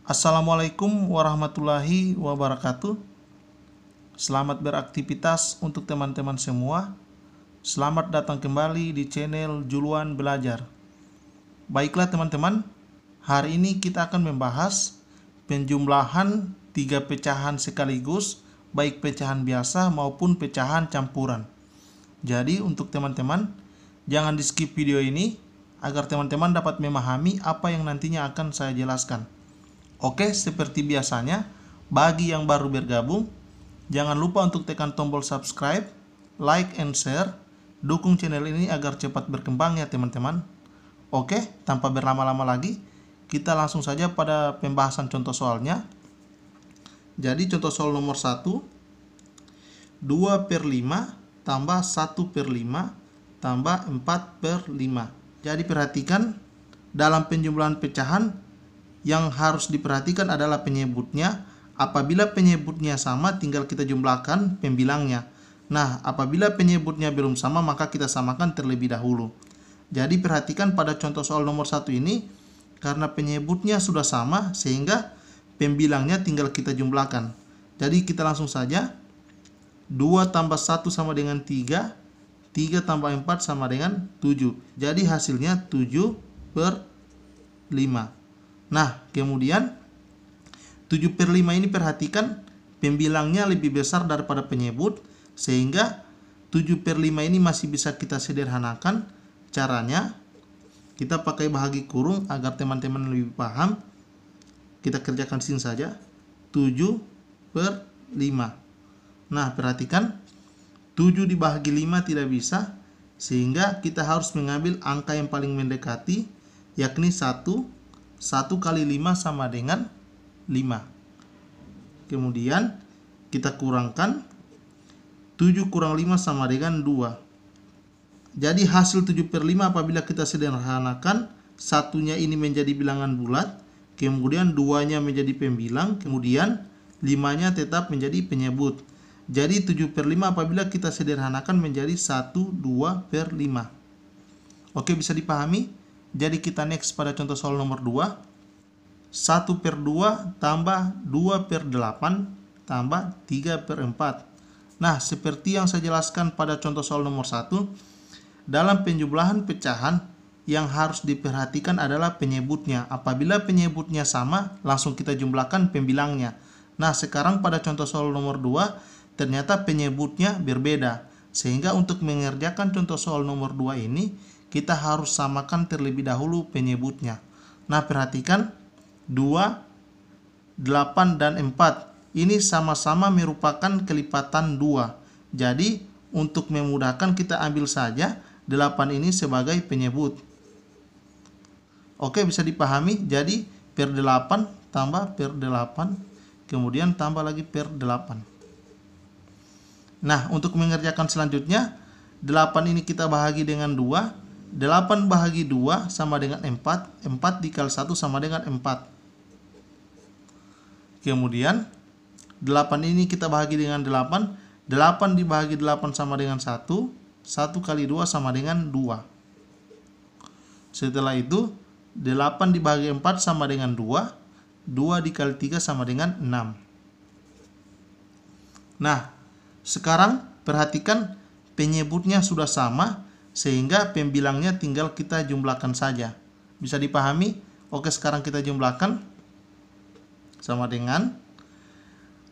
Assalamualaikum warahmatullahi wabarakatuh. Selamat beraktivitas untuk teman-teman semua. Selamat datang kembali di channel Juluan Belajar. Baiklah teman-teman, hari ini kita akan membahas penjumlahan 3 pecahan sekaligus, baik pecahan biasa maupun pecahan campuran. Jadi untuk teman-teman, jangan di skip video ini agar teman-teman dapat memahami apa yang nantinya akan saya jelaskan. Oke, seperti biasanya, bagi yang baru bergabung, jangan lupa untuk tekan tombol subscribe, like and share, dukung channel ini agar cepat berkembang ya teman-teman. Oke, tanpa berlama-lama lagi, kita langsung saja pada pembahasan contoh soalnya. Jadi contoh soal nomor 1, 2/5 tambah 1/5 tambah 4/5. Jadi perhatikan, dalam penjumlahan pecahan yang harus diperhatikan adalah penyebutnya. Apabila penyebutnya sama, tinggal kita jumlahkan pembilangnya. Nah, apabila penyebutnya belum sama, maka kita samakan terlebih dahulu. Jadi perhatikan pada contoh soal nomor 1 ini, karena penyebutnya sudah sama, sehingga pembilangnya tinggal kita jumlahkan. Jadi kita langsung saja, 2 tambah 1 sama dengan 3, 3 tambah 4 sama dengan 7. Jadi hasilnya 7/5. Nah, kemudian 7/5 ini perhatikan pembilangnya lebih besar daripada penyebut, sehingga 7/5 ini masih bisa kita sederhanakan. Caranya, kita pakai bahagi kurung agar teman-teman lebih paham. Kita kerjakan sini saja, 7/5. Nah, perhatikan, 7 dibagi 5 tidak bisa, sehingga kita harus mengambil angka yang paling mendekati, yakni 1. 1 kali 5 sama dengan 5. Kemudian kita kurangkan, 7 kurang 5 sama dengan 2. Jadi hasil 7/5 apabila kita sederhanakan, satunya ini menjadi bilangan bulat, kemudian 2-nya menjadi pembilang, kemudian 5-nya tetap menjadi penyebut. Jadi 7/5 apabila kita sederhanakan menjadi 1/2/5. Oke, bisa dipahami? Jadi kita next pada contoh soal nomor 2. 1/2 tambah 2/8 tambah 3/4. Nah, seperti yang saya jelaskan pada contoh soal nomor 1, dalam penjumlahan pecahan yang harus diperhatikan adalah penyebutnya. Apabila penyebutnya sama, langsung kita jumlahkan pembilangnya. Nah, sekarang pada contoh soal nomor 2, ternyata penyebutnya berbeda. Sehingga untuk mengerjakan contoh soal nomor 2 ini, kita harus samakan terlebih dahulu penyebutnya. Nah, perhatikan, 2, 8, dan 4. Ini sama-sama merupakan kelipatan 2. Jadi, untuk memudahkan kita ambil saja 8 ini sebagai penyebut. Oke, bisa dipahami? Jadi, per 8 tambah per 8, kemudian tambah lagi per 8. Nah, untuk mengerjakan selanjutnya, 8 ini kita bahagi dengan 2. 8 bahagi 2 sama dengan 4. 4 dikali 1 sama dengan 4. Kemudian, 8 ini kita bahagi dengan 8. 8 dibahagi 8 sama dengan 1. 1 kali 2 sama dengan 2. Setelah itu, 8 dibahagi 4 sama dengan 2. 2 dikali 3 sama dengan 6. Nah, sekarang perhatikan penyebutnya sudah sama, sehingga pembilangnya tinggal kita jumlahkan saja. Bisa dipahami? Oke, sekarang kita jumlahkan. Sama dengan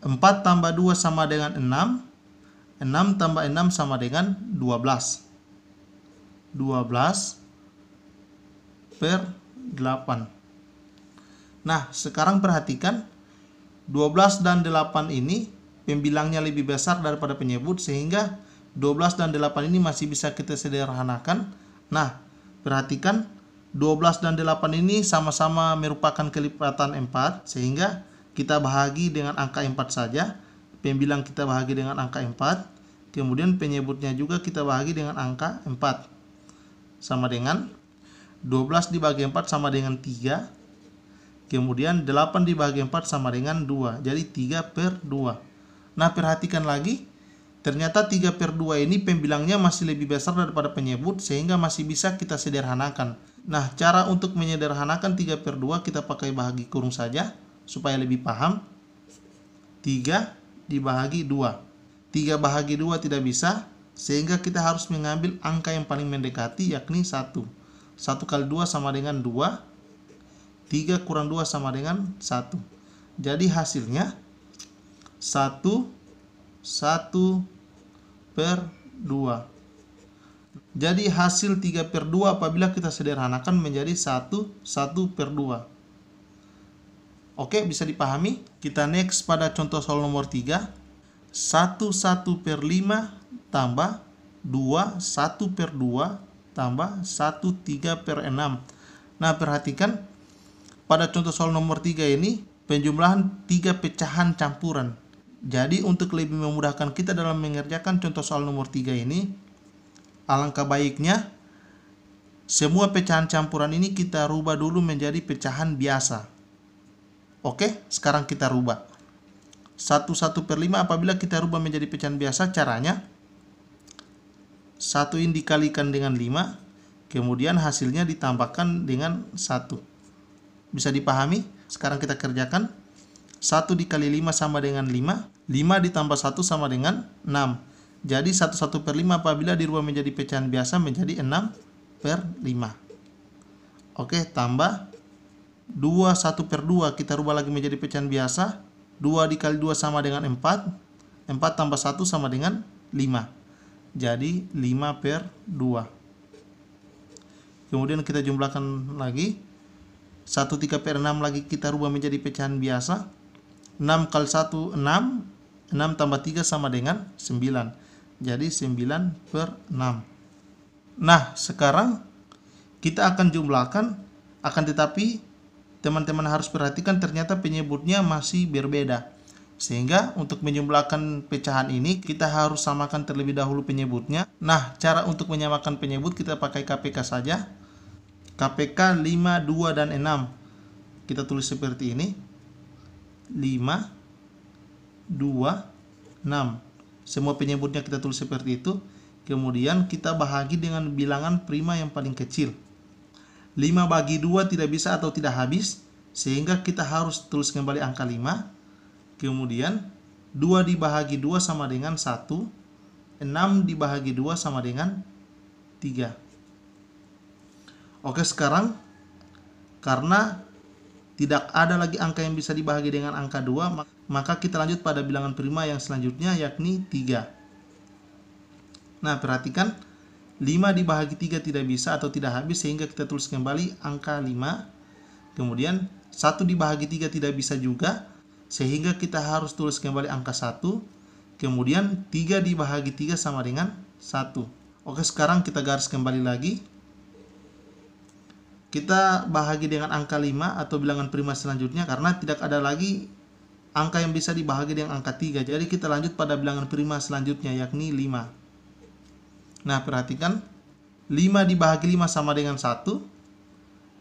4 tambah 2 sama dengan 6. 6 tambah 6 sama dengan 12. 12/8. Nah, sekarang perhatikan, 12 dan 8 ini pembilangnya lebih besar daripada penyebut, sehingga 12 dan 8 ini masih bisa kita sederhanakan. Nah, perhatikan, 12 dan 8 ini sama-sama merupakan kelipatan 4, sehingga kita bahagi dengan angka 4 saja. Pembilang kita bahagi dengan angka 4, kemudian penyebutnya juga kita bahagi dengan angka 4. Sama dengan 12 dibagi 4 sama dengan 3, kemudian 8 dibagi 4 sama dengan 2, jadi 3/2. Nah, perhatikan lagi, ternyata 3/2 ini pembilangnya masih lebih besar daripada penyebut, sehingga masih bisa kita sederhanakan. Nah, cara untuk menyederhanakan 3/2 kita pakai bahagi kurung saja. supaya lebih paham. 3 dibahagi 2. 3 bahagi 2 tidak bisa, sehingga kita harus mengambil angka yang paling mendekati, yakni 1. 1 kali 2 sama dengan 2. 3 kurang 2 sama dengan 1. Jadi hasilnya 1 per 2. Jadi hasil 3 per 2 apabila kita sederhanakan menjadi 1 per 2. Oke, bisa dipahami? Kita next pada contoh soal nomor 3. 1 per 5 tambah 2 1 per 2 tambah 1 3 per 6. Nah, perhatikan pada contoh soal nomor 3 ini penjumlahan 3 pecahan campuran. Jadi untuk lebih memudahkan kita dalam mengerjakan contoh soal nomor 3 ini, alangkah baiknya semua pecahan campuran ini kita rubah dulu menjadi pecahan biasa. Oke, sekarang kita rubah. 1 per 5 apabila kita rubah menjadi pecahan biasa, caranya 1 ini dikalikan dengan 5, kemudian hasilnya ditambahkan dengan 1. Bisa dipahami? Sekarang kita kerjakan. 1 dikali 5 sama dengan 5. 5 ditambah 1 sama dengan 6. Jadi 1 per 5 apabila dirubah menjadi pecahan biasa menjadi 6 per 5. Oke, tambah 2 1 per 2 kita rubah lagi menjadi pecahan biasa. 2 dikali 2 sama dengan 4. 4 tambah 1 sama dengan 5. Jadi 5 per 2. Kemudian kita jumlahkan lagi. 1 3 per 6 lagi kita rubah menjadi pecahan biasa. 6 kali 1 6. 6 tambah 3 sama dengan 9. Jadi 9 per 6. Nah, sekarang kita akan jumlahkan. Akan tetapi teman-teman harus perhatikan ternyata penyebutnya masih berbeda. Sehingga untuk menjumlahkan pecahan ini kita harus samakan terlebih dahulu penyebutnya. Nah, cara untuk menyamakan penyebut kita pakai KPK saja. KPK 5, 2, dan 6. Kita tulis seperti ini. 5, 2, 6. Semua penyebutnya kita tulis seperti itu. Kemudian kita bahagi dengan bilangan prima yang paling kecil. 5 bagi 2 tidak bisa atau tidak habis, sehingga kita harus tulis kembali angka 5. Kemudian 2 dibahagi 2 sama dengan 1. 6 dibahagi 2 sama dengan 3. Oke, sekarang karena tidak ada lagi angka yang bisa dibahagi dengan angka 2, maka kita lanjut pada bilangan prima yang selanjutnya, yakni 3. Nah, perhatikan 5 dibahagi 3 tidak bisa atau tidak habis, sehingga kita tulis kembali angka 5. Kemudian 1 dibahagi 3 tidak bisa juga, sehingga kita harus tulis kembali angka 1. Kemudian 3 dibahagi 3 sama dengan 1. Oke, sekarang kita garis kembali lagi. Kita bahagi dengan angka 5 atau bilangan prima selanjutnya karena tidak ada lagi angka yang bisa dibahagi dengan angka 3. Jadi kita lanjut pada bilangan prima selanjutnya, yakni 5. Nah, perhatikan 5 dibahagi 5 sama dengan 1.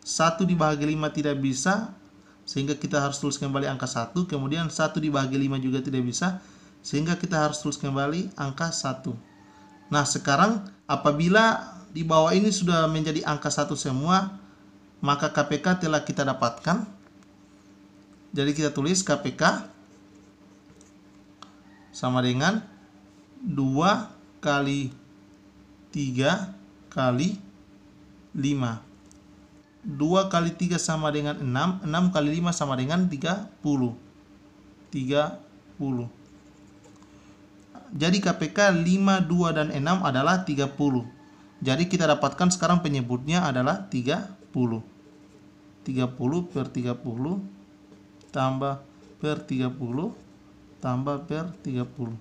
1 dibahagi 5 tidak bisa, sehingga kita harus tulis kembali angka 1. Kemudian 1 dibahagi 5 juga tidak bisa, sehingga kita harus tulis kembali angka 1. Nah, sekarang apabila di bawah ini sudah menjadi angka 1 semua, maka KPK telah kita dapatkan. Jadi kita tulis KPK sama dengan 2 kali 3 kali 5. 2 kali 3 sama dengan 6. 6 kali 5 sama dengan 30. 30. Jadi KPK 5, 2, dan 6 adalah 30. Jadi kita dapatkan sekarang penyebutnya adalah 30. 30 per 30 tambah per 30 tambah per 30.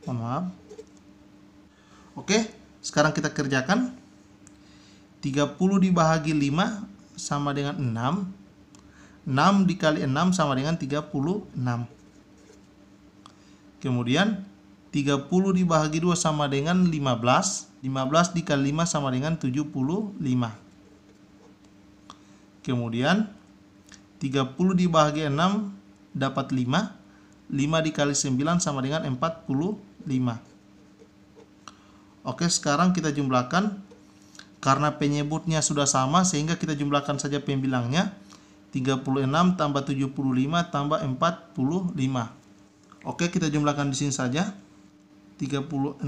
Mohon maaf. Oke, sekarang kita kerjakan. 30 dibahagi 5 sama dengan 6. 6 dikali 6 sama dengan 36. Kemudian 30 dibahagi 2 sama dengan 15. 15 dikali 5 sama dengan 75. Kemudian 30 dibahagi 6 dapat 5. 5 dikali 9 sama dengan 45. Oke, sekarang kita jumlahkan. Karena penyebutnya sudah sama, sehingga kita jumlahkan saja pembilangnya. 36 tambah 75 tambah 45. Oke, kita jumlahkan di sini saja. 36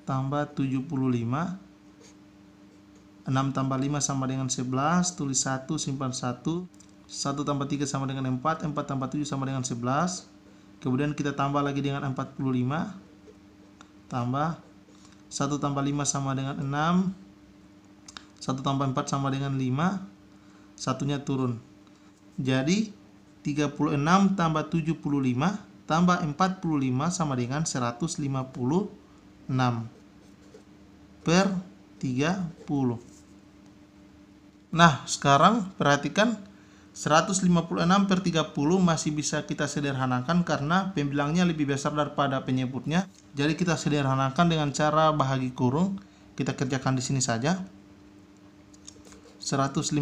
tambah 75. 6 tambah 5 sama dengan 11. Tulis 1, simpan 1. 1 tambah 3 sama dengan 4. 4 tambah 7 sama dengan 11. Kemudian kita tambah lagi dengan 45. Tambah 1 tambah 5 sama dengan 6. 1 tambah 4 sama dengan 5. Satunya turun. Jadi 36 tambah 75 tambah 45 sama dengan 156 per 30. Nah, sekarang perhatikan 156 per 30 masih bisa kita sederhanakan karena pembilangnya lebih besar daripada penyebutnya. Jadi kita sederhanakan dengan cara bahagi kurung. Kita kerjakan di sini saja. 156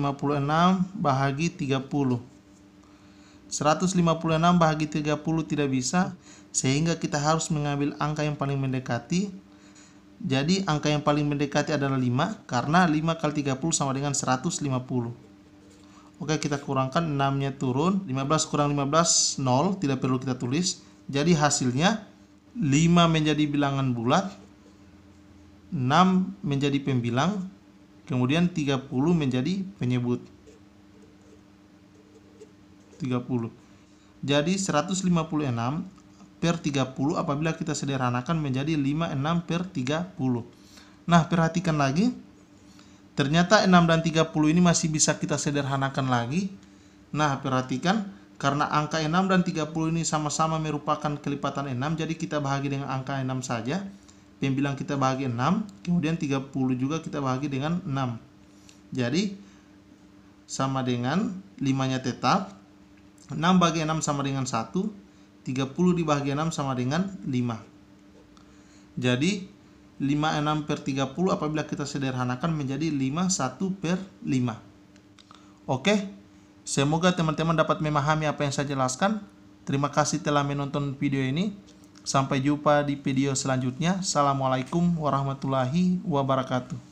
bahagi 30. 156 bahagi 30 tidak bisa, sehingga kita harus mengambil angka yang paling mendekati. Jadi angka yang paling mendekati adalah 5, karena 5 kali 30 sama dengan 150. Oke, kita kurangkan, 6-nya turun. 15 kurang 15, 0, tidak perlu kita tulis. Jadi hasilnya 5 menjadi bilangan bulat, 6 menjadi pembilang, kemudian 30 menjadi penyebut. 30. Jadi 156 per 30 apabila kita sederhanakan menjadi 56 per 30. Nah, perhatikan lagi. Ternyata 6 dan 30 ini masih bisa kita sederhanakan lagi. Nah, perhatikan. Karena angka 6 dan 30 ini sama-sama merupakan kelipatan 6. Jadi kita bahagi dengan angka 6 saja. Pembilang kita bahagi 6. Kemudian 30 juga kita bahagi dengan 6. Jadi sama dengan 5-nya tetap. 6 bagi 6 sama dengan 1. 30 dibagi 6 sama dengan 5. Jadi 56 per 30 apabila kita sederhanakan menjadi 51 per 5. Oke, semoga teman-teman dapat memahami apa yang saya jelaskan. Terima kasih telah menonton video ini. Sampai jumpa di video selanjutnya. Assalamualaikum warahmatullahi wabarakatuh.